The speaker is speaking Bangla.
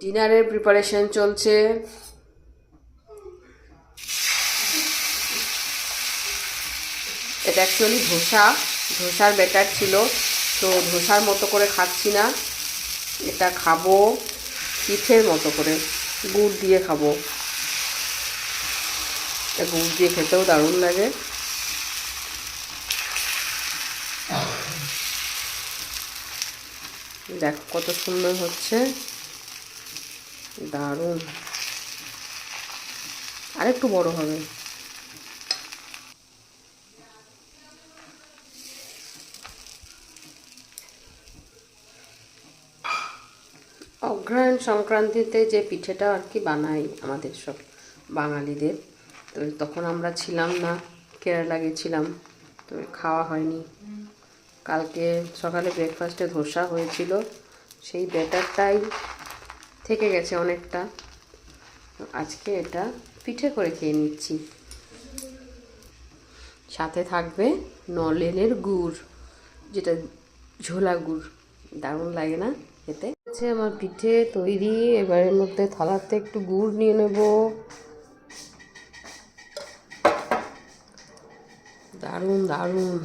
ডিনারের প্রিপারেশন চলছে। এটা অ্যাকচুয়ালি ধোসার ব্যাটার ছিল, তো ধোসার মতো করে খাচ্ছি না, এটা খাবো পিঠের মতো করে, গুড় দিয়ে খাবো। এটা গুড় দিয়ে খেতেও দারুণ লাগে। দেখো কত সুন্দর হচ্ছে, দারুণ। আরেকটু বড় হবে। অগ্রহায়ণ সংক্রান্তিতে যে পিঠেটা আর কি বানাই আমাদের সব বাঙালিদের, তো তখন আমরা ছিলাম না, কেরালা গেছিলাম, তো খাওয়া হয়নি। কালকে সকালে ব্রেকফাস্টে ধোসা হয়েছিল, সেই ব্যাটারটাই থেকে গেছে অনেকটা, আজকে এটা পিঠে করে খেয়ে নিচ্ছি। সাথে থাকবে নলেনের গুড়, যেটা ঝোলা গুড়, দারুণ লাগে না খেতে। হচ্ছে আমার পিঠে তৈরি। এবারের মধ্যে থালাতে একটু গুড় নিয়ে নেব। দারুণ দারুণ।